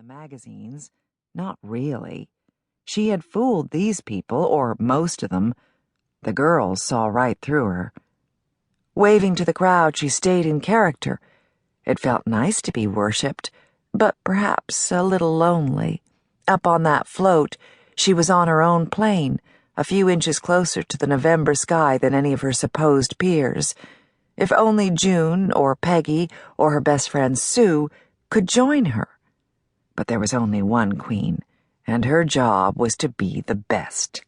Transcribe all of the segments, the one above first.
magazines. Not really. She had fooled these people, or most of them. The girls saw right through her. Waving to the crowd, she stayed in character. It felt nice to be worshipped, but perhaps a little lonely. Up on that float, she was on her own plane, a few inches closer to the November sky than any of her supposed peers. If only June, or Peggy, or her best friend Sue could join her. But there was only one queen, and her job was to be the best.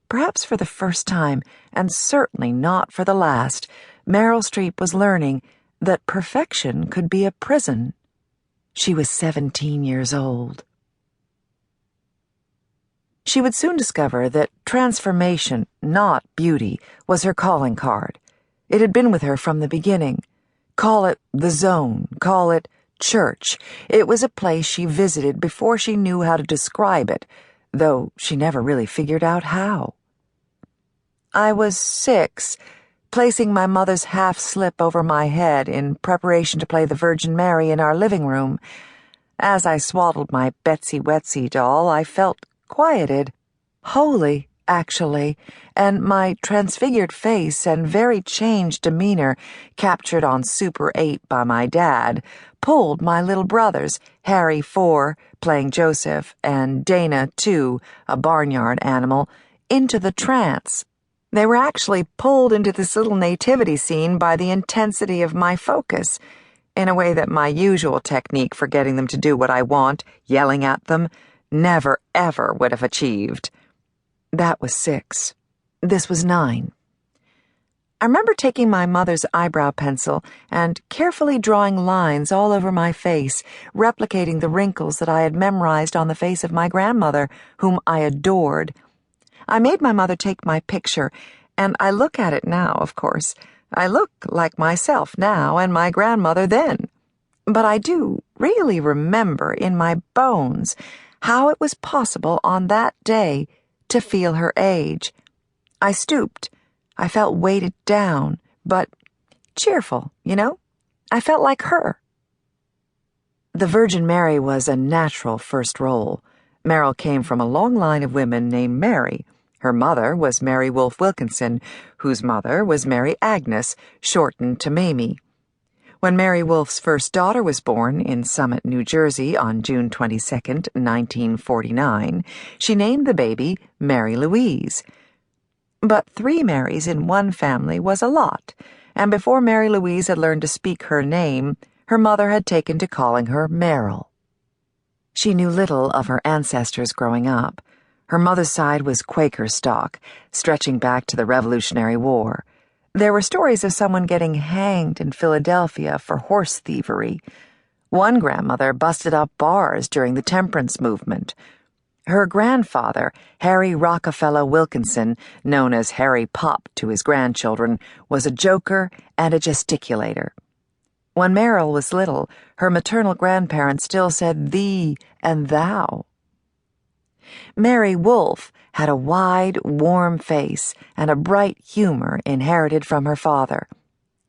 Perhaps for the first time, and certainly not for the last, Meryl Streep was learning that perfection could be a prison. She was 17 years old. She would soon discover that transformation, not beauty, was her calling card. It had been with her from the beginning. Call it the zone, call it church. It was a place she visited before she knew how to describe it, though she never really figured out how. I was 6, placing my mother's half-slip over my head in preparation to play the Virgin Mary in our living room. As I swaddled my Betsy Wetsy doll, I felt quieted, holy, actually, and my transfigured face and very changed demeanor, captured on Super 8 by my dad, pulled my little brothers, Harry 4, playing Joseph, and Dana 2, a barnyard animal, into the trance. They were actually pulled into this little nativity scene by the intensity of my focus, in a way that my usual technique for getting them to do what I want, yelling at them, never ever would have achieved. That was 6. This was 9. I remember taking my mother's eyebrow pencil and carefully drawing lines all over my face, replicating the wrinkles that I had memorized on the face of my grandmother, whom I adored. I made my mother take my picture, and I look at it now, of course. I look like myself now and my grandmother then. But I do really remember in my bones how it was possible on that day to feel her age. I stooped. I felt weighted down, but cheerful, you know? I felt like her. The Virgin Mary was a natural first role. Meryl came from a long line of women named Mary. Her mother was Mary Wolfe Wilkinson, whose mother was Mary Agnes, shortened to Mamie. When Mary Wolfe's first daughter was born in Summit, New Jersey on June 22, 1949, she named the baby Mary Louise. But 3 Marys in one family was a lot, and before Mary Louise had learned to speak her name, her mother had taken to calling her Meryl. She knew little of her ancestors growing up. Her mother's side was Quaker stock, stretching back to the Revolutionary War. There were stories of someone getting hanged in Philadelphia for horse thievery. One grandmother busted up bars during the temperance movement. Her grandfather, Harry Rockefeller Wilkinson, known as Harry Pop to his grandchildren, was a joker and a gesticulator. When Meryl was little, her maternal grandparents still said thee and thou. Mary Wolfe had a wide, warm face and a bright humor inherited from her father.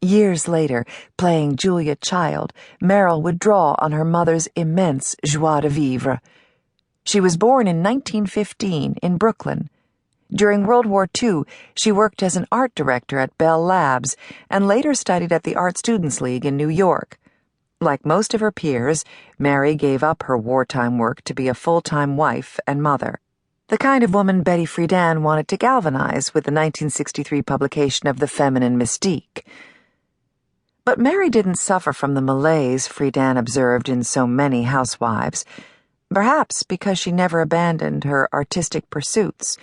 Years later, playing Julia Child, Meryl would draw on her mother's immense joie de vivre. She was born in 1915 in Brooklyn. During World War II, she worked as an art director at Bell Labs and later studied at the Art Students League in New York. Like most of her peers, Mary gave up her wartime work to be a full-time wife and mother, the kind of woman Betty Friedan wanted to galvanize with the 1963 publication of The Feminine Mystique. But Mary didn't suffer from the malaise Friedan observed in so many housewives, perhaps because she never abandoned her artistic pursuits.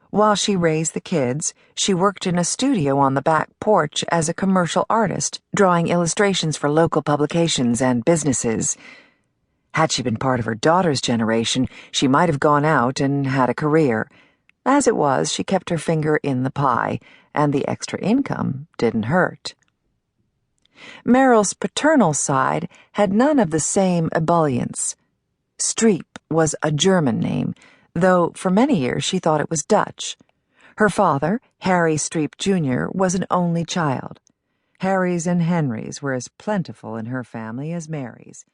While she raised the kids, she worked in a studio on the back porch as a commercial artist, drawing illustrations for local publications and businesses. Had she been part of her daughter's generation, she might have gone out and had a career. As it was, she kept her finger in the pie, and the extra income didn't hurt. Meryl's paternal side had none of the same ebullience. Streep was a German name, though for many years she thought it was Dutch. Her father, Harry Streep Jr., was an only child. Harrys and Henrys were as plentiful in her family as Marys.